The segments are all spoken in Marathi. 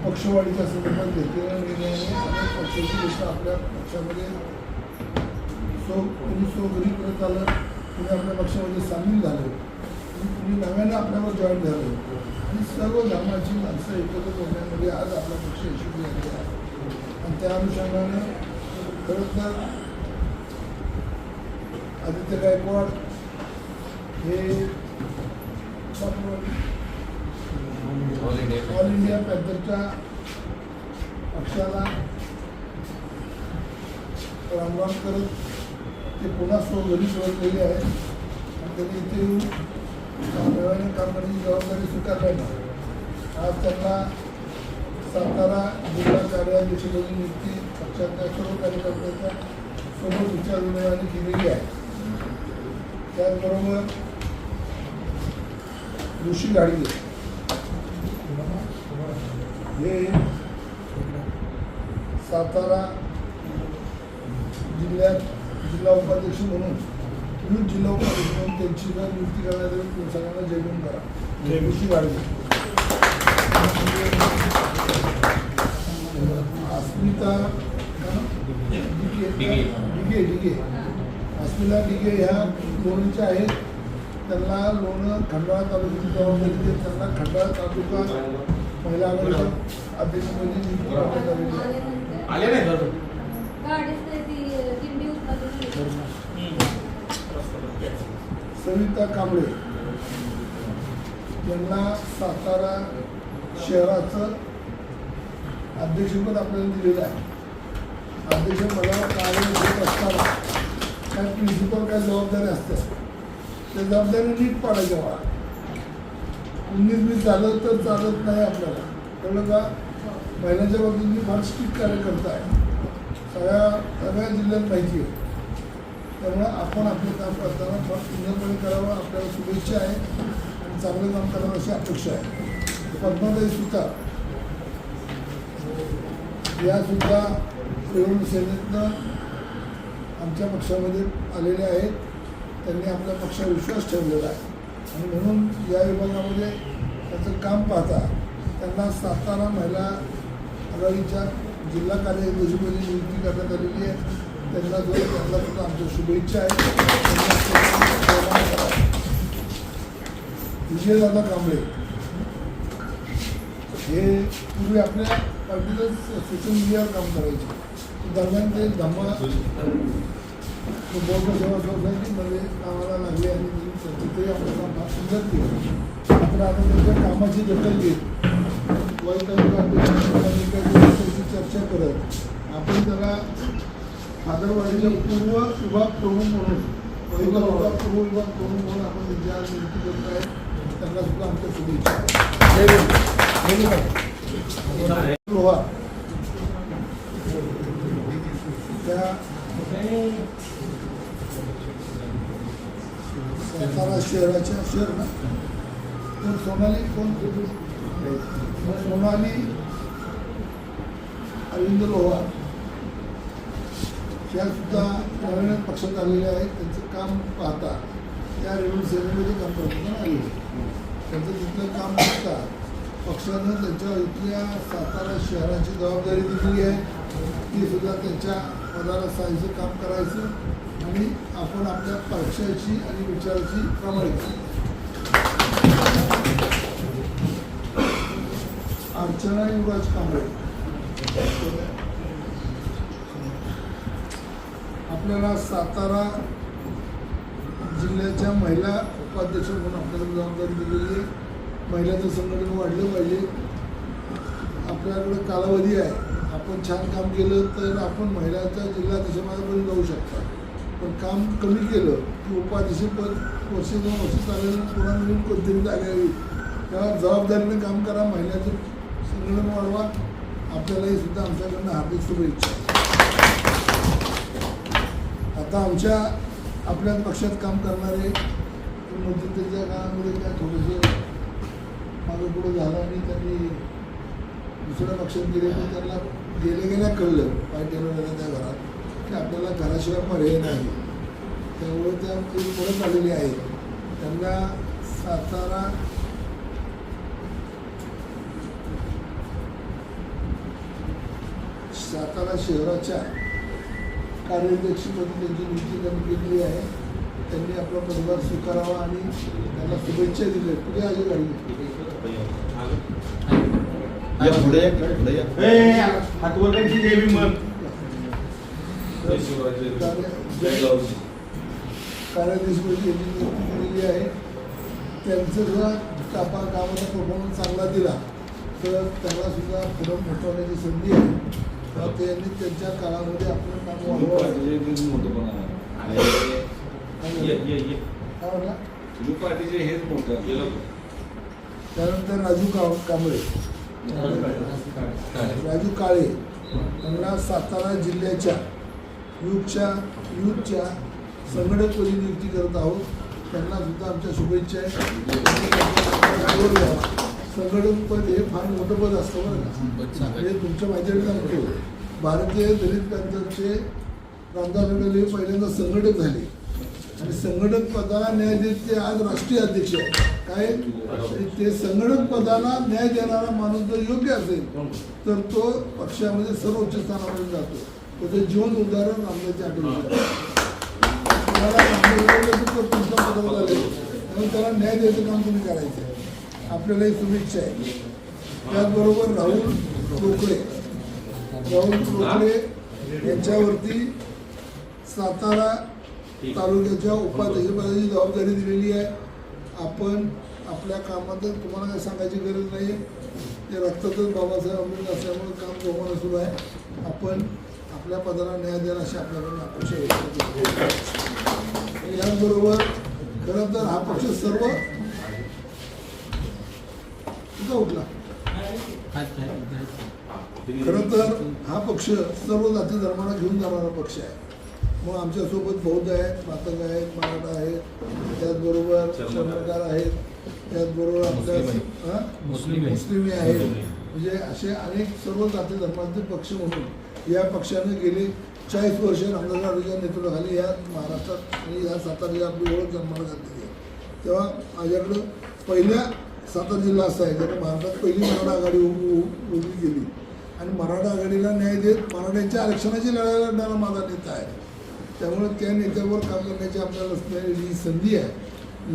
पक्षवाढीच्या संदर्भात घेतलेल्या निर्णयाने अनेक पक्षाची लोक आपल्या पक्षामध्ये कोणी घरी परत आलं, कोणी आपल्या पक्षामध्ये सामील झालं आणि कोणी नव्यानं आपल्यावर जॉईन झालं आणि सर्व धर्माची माणसं एकत्र होण्यामध्ये आज आपला पक्ष यशस्वी झालेला आहे. आणि त्या अनुषंगानं खरं तर आदित्य गायकवाड हे ऑल इंडिया पॅन्थरच्या पक्षाला रामराम करत ते पुन्हा घरी सोडलेले आहेत आणि त्यांनी इथे येऊन नव्याने काम करण्याची जबाबदारी स्वीकारली नाही. आज त्यांना सातारा जिल्हा कार्याध्यक्षपदी नियुक्ती पक्षातल्या सर्व कार्यकर्त्यांच्या सोबत विचारविनिमयाने केलेली आहे. त्याचबरोबर ऋषी गाडगे हे सातारा जिल्ह्यात जिल्हा उपाध्यक्ष म्हणून जिल्हा उपाध्यक्ष म्हणून त्यांची जर नियुक्ती करण्यात येईल सगळ्यांना जयगुण करा. ऋषी गाडगे, अस्मिता डिगे अस्मिता डिगे ह्या लोणीच्या आहेत. त्यांना लोणं खंडाळा तालुक्याची जबाबदारी देत त्यांना खंडाळा तालुका महिला आघाडीच्या अध्यक्षपदी नियुक्ती करण्यात आलेली आहे. सविता कांबळे यांना सातारा शहराचं अध्यक्षपद आपल्याला दिलेलं आहे. अध्यक्ष मला कार्य घेत असताना काय प्रिन्सिपल काय जबाबदारी असते त्या जबाबदारी नीट पाडायच्या मला 19-20 झालं तर चालत नाही आपल्याला. कळलं का? महिलांच्या बाबतीत मी फार स्ट्रिक्ट कार्यकर्ता आहे, सगळ्या जिल्ह्यात माहिती आहे. त्यामुळे आपण आपलं काम करताना फार सुंदरपणे करावं. आपल्याला शुभेच्छा आहे आणि चांगलं काम करावं अशी अपेक्षा आहे. पद्माताई सुतार यासुद्धा रेवण सेनेतनं आमच्या पक्षामध्ये आलेले आहेत. त्यांनी आपल्या पक्षावर विश्वास ठेवलेला आहे आणि म्हणून या विभागामध्ये त्याचं काम पाहता त्यांना सातारा महिला आघाडीच्या जिल्हा कार्याध्यक्षपदी नियुक्ती करण्यात आलेली आहे. त्यांना सुद्धा आमच्या शुभेच्छा आहेत. विजयदादा कांबळे हे पूर्वी आपल्या पार्टीतच सोशल मीडियावर काम करायचे. दरम्यान ते धम्मा बौद्ध सेवा सोसायटीमध्ये कामाला लागले आणि तिथे आपलं काम फार सुंदर केलं. मात्र आता त्यांच्या कामाची दखल घेत वाईट त्याची चर्चा करत आपण त्याला फादरवाडीच्या पूर्व विभाग प्रमुख म्हणून पूर्व विभाग प्रमुख म्हणून आपण ज्या नियुक्ती करत आहे त्यांना सुद्धा आमच्या शुभेच्छा. लोहा त्या सातारा शहराच्या शहर ना तर सोनाली अरविंद लोहा त्या सुद्धा नवीन पक्षात आलेल्या आहेत. त्यांचं काम पाहता त्या रेवण सेनेमध्ये काम करताना आले. त्यांचं तिथलं काम पाहता पक्षानं त्यांच्या इथल्या सातारा शहराची जबाबदारी दिलेली आहे. ती सुद्धा त्यांच्या पदाला साहाय्याचं काम करायचं आणि आपण आपल्या पक्षाची आणि विचाराची प्रामाणिक. अर्चना युवराज कांबळे आपल्याला सातारा जिल्ह्याच्या महिला उपाध्यक्ष म्हणून आपल्याला जबाबदारी दिलेली आहे. महिलांचं संघटन वाढलं पाहिजे. आपल्याकडे कालावधी आहे. आपण छान काम केलं तर आपण महिलांच्या जिल्हाध्यक्षपदापर्यंत जाऊ शकता. पण काम कमी केलं की उपाध्यक्षपद वर्ष 2 वर्ष चाललं पुन्हा मिळून कोणतरी जागा येईल. तेव्हा जबाबदारीने काम करा, महिलांचं संघटन वाढवा. आपल्यालाही सुद्धा आमच्याकडनं हार्दिक शुभेच्छा. आता आमच्या आपल्याच पक्षात काम करणारे मध्यंतरीच्या काळामध्ये काय थोडंसं मागं पुढं झालं आणि त्यांनी दुसऱ्या पक्षात गेले पण त्यांना गेल्या कळलं पायट्याला त्या घरात की आपल्याला घराशिवाय पर्याय नाही. त्यामुळे त्या परत आलेले आहेत. त्यांना सातारा सातारा शहराच्या कार्याध्यक्षपदी त्यांची नियुक्ती केलेली आहे. त्यांनी आपला पदभार स्वीकारावा आणि त्यांना शुभेच्छा दिल्या. पुढे आली गाडी कार्याध्यक्षपदी यांची नियुक्ती केलेली आहे. त्यांचं जर कामाचा परफॉर्मन्स चांगला दिला तर त्यांना सुद्धा पुढं मोठवण्याची संधी आहे. तर त्यांनी त्यांच्या काळामध्ये आपलं काम वाढवावं. त्यानंतर राजू काळे यांना सातारा जिल्ह्याच्या युथच्या संघटकपदी नियुक्ती करत आहोत. त्यांना सुद्धा आमच्या शुभेच्छा आहे. संघटनपद हे फार मोठं पद असतं बरं का. हे तुमच्या माहितीसाठी सांगतो, भारतीय दलित पॅंथरचे रामदास आठवले पहिल्यांदा संघटक झाले आणि संघटक पदाला न्याय देत ते आज राष्ट्रीय अध्यक्ष आहेत. काय ते संघटक पदाला न्याय देणारा माणूस जर योग्य असेल तर तो पक्षामध्ये सर्वोच्च स्थानावर जातो. त्याचं जिवंत उदाहरण रामदास आठवले. तुमचा पदावर झाले त्यामुळे त्याला न्याय द्यायचं काम तुम्ही करायचं आहे. आपल्यालाही शुभेच्छा आहे. त्याचबरोबर राहुल रोकडे यांच्यावरती सातारा तालुक्याच्या उपाध्यक्षपदाची जबाबदारी दिलेली आहे. आपण आपल्या कामात तुम्हाला काही सांगायची गरज नाही. ते रक्तातच बाबासाहेब आंबेडकर असल्यामुळे काम जोमानं सुरू आहे. आपण आपल्या पदाला न्याय द्यायला अशी आपल्याकडून अपेक्षा व्यक्त करतो. याचबरोबर खरं तर हा पक्ष सर्व उठला खरं तर हा पक्ष सर्व जाती धर्माला घेऊन जाणारा पक्ष आहे. मग आमच्यासोबत बौद्ध आहेत, मातंग आहेत, मराठा आहेत, त्याचबरोबर शर्मकार आहेत, त्याचबरोबर आपल्या मुस्लिमी आहेत. म्हणजे असे अनेक सर्व जाती धर्माचे पक्ष म्हणून या पक्षाने गेली 40 वर्ष रामदास आठवलेंच्या नेतृत्वाखाली या महाराष्ट्रात आणि या सातारा आपली ओळख जन्माला घातलेली आहे. तेव्हा माझ्याकडं पहिल्या सातारा जिल्हा असा आहे ज्याने महाराष्ट्रात पहिली मराठा आघाडी उभी केली आणि मराठा आघाडीला न्याय देत मराठ्यांच्या आरक्षणाची लढाई लढणारा माझा नेता आहे. त्यामुळे त्या नेत्यावर काम करण्याची आपल्याला ही संधी आहे.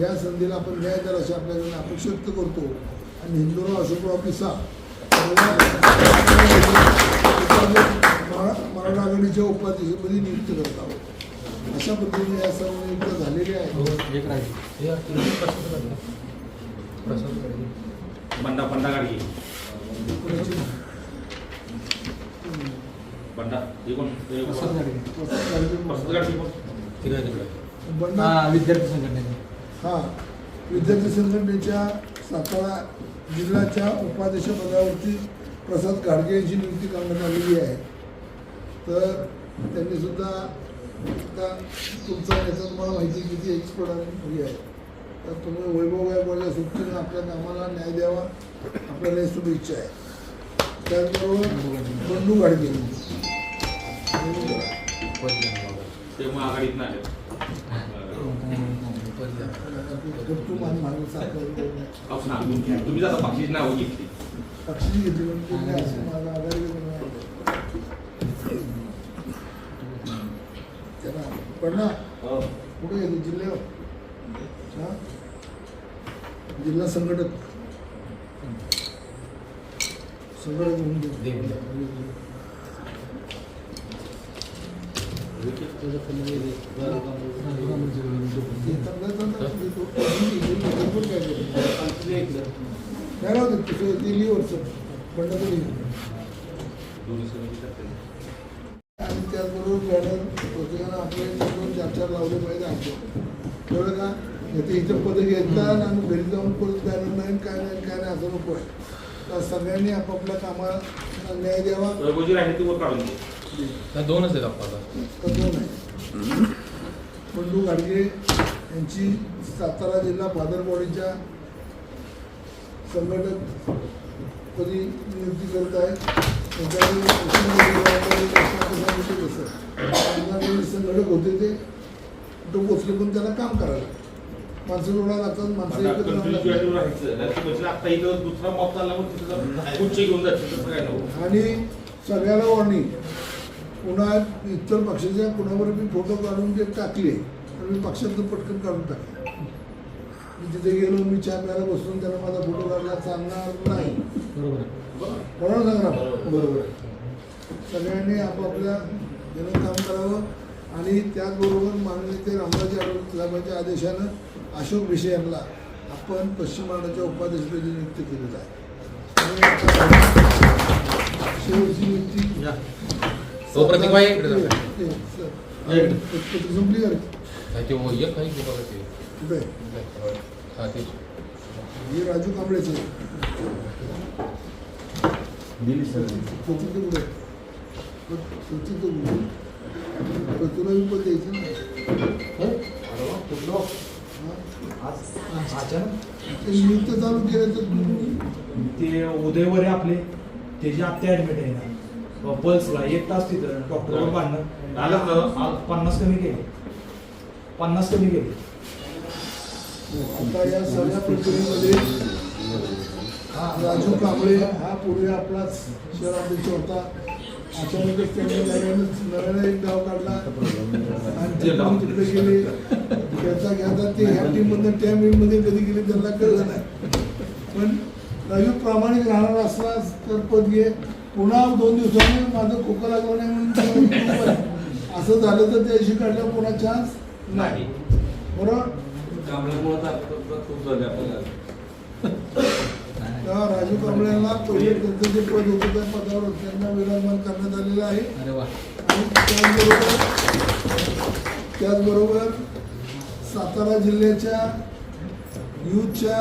या संधीला आपण न्याय द्याल अशी आपल्याकडे अपेक्षा व्यक्त करतो. आणि हिंदुराव अशोकराव पिसा मराठा आघाडीच्या उपाध्यक्षपदी नियुक्त करत आहोत. अशा पद्धतीने या सर्व नियुक्त झालेले आहेत. बंडा गाडी विद्यार्थी संघटनेचा विद्यार्थी संघटनेच्या सातारा जिल्ह्याच्या उपाध्यक्षपदावरती प्रसाद घाडगे यांची नियुक्ती करण्यात आलेली आहे. तर त्यांनी सुद्धा आता तुमचा याचा तुम्हाला माहिती किती एक्सपर्ट आहे. तर तुम्ही वैभव गायकवाडच्या सुट्टीने आपल्या कामाला न्याय द्यावा आपल्याला शुभेच्छा आहे. त्याचबरोबर बंडू घाडगे तुम्ही आता पक्षीची नावं घेतली पक्षी घेतली माझा आघाडी त्यांना पडला कुठे गेली जिल्ह्यावर जिल्हा संघटक म्हणून दिल्लीवरच पडलं तरी आणि त्याचबरोबर बॅनर प्रत्येकानं आपले 2-4 लावले पाहिजे आमच्या एवढं का येते इथं पदं घेतात आणि घरी जाऊन परत बॅनर नाही काय नाही असं नको आहे. तर सगळ्यांनी आपापल्या कामाला न्याय द्यावा. दोनच आहेत आपल्याला तर 2 आहे. बंडू घाडगे यांची सातारा जिल्हा फादर बॉडीच्या संघटकपदी नियुक्ती करत आहे. त्यांच्याकडे संघटक होते ते कुठं पोचले पण त्याला काम करायला माणसं जोडा लागतात. माणसं आणि सगळ्याला वॉर्निंग. पुन्हा इतर पक्षाच्या कुणावर मी फोटो काढून ते टाकले तर मी पक्षातून पटकन काढून टाकले. मी तिथे गेलो, मी चहा प्यायला बसून त्यांना माझा फोटो काढला चालणार नाही. बरोबर सांगा ना. बरोबर. सगळ्यांनी आपापल्या घेऊन काम करावं. आणि त्याचबरोबर माननीय ते रामराजे आठवले साहेबांच्या आदेशानं अशोक भिशे यांना आपण पश्चिम महाराष्ट्राच्या उपाध्यक्षपदी नियुक्त केलेलं आहे. शेवटची नियुक्ती तो प्रतिभा आहे इकडे जाऊन. संपली का रे? काय ते हो, एक काही बघा ते. कुठे हा, ते. हे राजू कांबळेचे दिली सर. सचिन तर कुठे? सचिन तर कुठे? तुला मी पण द्यायचं ना. ते नियुक्त चालू केलं तर ते उदयवर आहे आपले त्याची आत्या ऍडमिट आहे ना पल्सला 1 तास तिथं डॉक्टरवर बांधणं आलं तर 50 कमी केले 50 कमी केले. आता या सगळ्या प्रक्रियेमध्ये राजू कांबळे हा पूर्वी आपलाच शहराध्यक्ष होता. अचानकच त्यांनी नव्यानं एक डाव काढला आणि ते पण तिकडे गेले. त्याचा घ्यायचा ते ह्या टीममधून त्या टीममध्ये कधी गेले त्यांना कळलं नाही. पण राजू प्रामाणिक राहणार असला तर पद घे. पुन्हा 2 दिवसांनी माझं खोकं लागलं नाही म्हणून असं झालं तर त्याशी काढलं पुन्हा चान्स नाही. बरोबर. राजू कांबळेला पहिले त्यांचं जे पद होतं त्या पदावर त्यांना विराजमान करण्यात आलेलं आहे. आणि त्याचबरोबर सातारा जिल्ह्याच्या युथच्या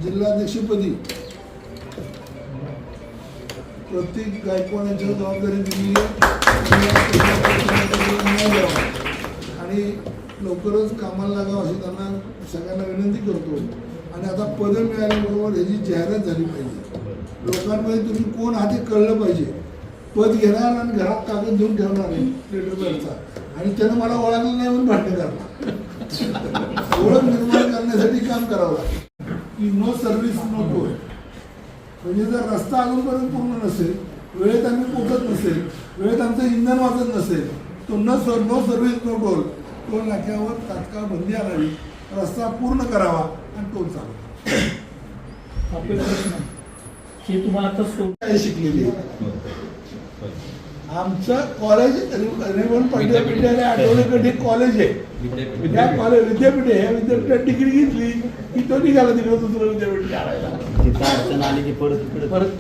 जिल्हाध्यक्षपदी प्रत्येक गायकवाड यांच्या जबाबदारी दिली आणि लवकरच कामाला लागावं अशी त्यांना सगळ्यांना विनंती करतो. आणि आता पदं मिळाल्याबरोबर ह्याची जाहिरात झाली पाहिजे. लोकांमध्ये तुम्ही कोण आधी कळलं पाहिजे. पद घेणार आणि घरात कागद घेऊन ठेवणार आहे लेटरचा आणि त्यानं मला ओळखलं नाही म्हणून भांडण करणार. ओळख निर्माण करण्यासाठी काम करावं लागतं की नो सर्व्हिस नो टोल. म्हणजे जर रस्ता अजूनपर्यंत पूर्ण नसेल, वेळेत आम्ही पोचत नसेल, वेळेत आमचं इंधन वाचत नसेल, तो no service no toll. Toll नाक्यावर तात्काळ बंदी आणावी, रस्ता पूर्ण करावा आणि टोल चालू. आपले प्रश्न हे तुम्हाला आता शिकलेली आमचं कॉलेज रेवण पंडित विद्यालय आठवलेकडे कॉलेज आहे. त्या कॉलेज विद्यापीठ आहे. या विद्यापीठात डिग्री घेतली की तो निघाला तिकडे दुसरं विद्यापीठ काढायला. अडचण आली की परत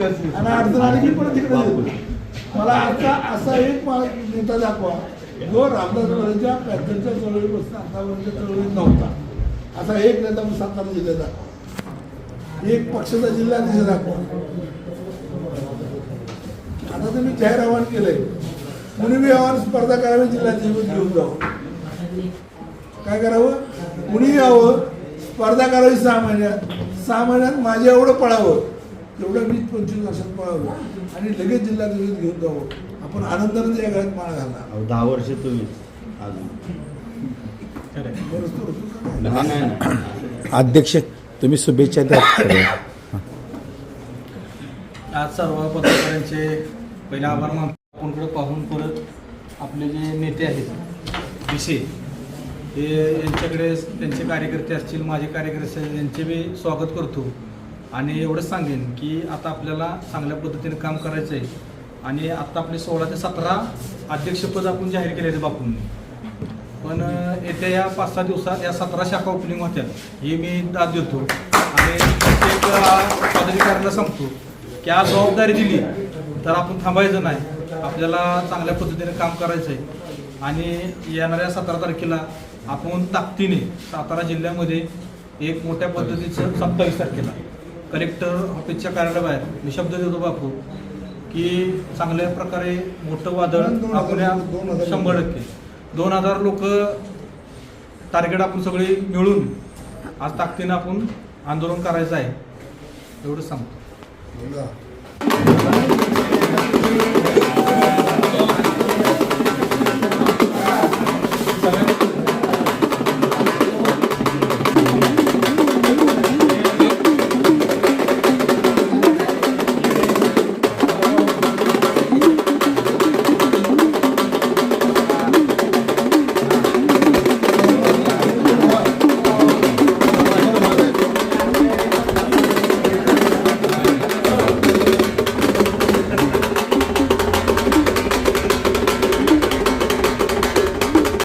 आणि अडचण आली की परत तिकडे देतो. मला आता असा एक नेता दाखवा जो रामदास आठवलेच्या पॅथरच्या चळवळीपासून आतापर्यंत चळवळीत नव्हता. असा एक नेता मी सातारा जिल्ह्यात दाखवा. एक पक्षाचा जिल्हाध्यक्ष दाखवा. आता तुम्ही जाहीर आवाहन केलंय कुणीबी आव्हान स्पर्धा करावी जिल्हाध्यक्ष घेऊन जावं. काय करावं? कुणी यावं स्पर्धा करावी 6 महिन्यात. 6 महिन्यात माझ्या एवढं पळावं तेवढं 20-25 वर्षात पळावं आणि लगेच जिल्हाध्यक्ष घेऊन जावं. आपण आनंदाने त्या घरात माळ घालणार. 10 वर्ष तुम्ही अध्यक्ष तुम्ही शुभेच्छा द्या. आज सर्व पत्रकारांचे पहिले आभार मानतो. आपणकडे पाहून परत आपले जे नेते आहेत विषय हे यांच्याकडे त्यांचे कार्यकर्ते असतील, माझे कार्यकर्ते असतील, यांचे मी स्वागत करतो. आणि एवढंच सांगेन की आता आपल्याला चांगल्या पद्धतीने काम करायचं आहे. आणि आत्ता आपले 16 ते 17 अध्यक्षपद आपण जाहीर केले आहेत बापूंनी. पण येत्या या 5-6 दिवसात या 17 शाखा ओपनिंग होत्या हे मी दाद देतो. आणि प्रत्येक पदाधिकाऱ्याला सांगतो की आज जबाबदारी दिली तर आपण थांबायचं नाही. आपल्याला चांगल्या पद्धतीने काम करायचं आहे. आणि येणाऱ्या 17 तारखेला आपण ताकदीने सातारा जिल्ह्यामध्ये एक मोठ्या पद्धतीचं 27 तारखेला कलेक्टर ऑफिसच्या कार्यालयाबाहेर मी शब्द देतो बापू की चांगल्या प्रकारे मोठं वादळ आपण 100% 2000 लोक टार्गेट आपण सगळे मिळून आज ताकदीनं आपण आंदोलन करायचं आहे एवढंच सांगतो.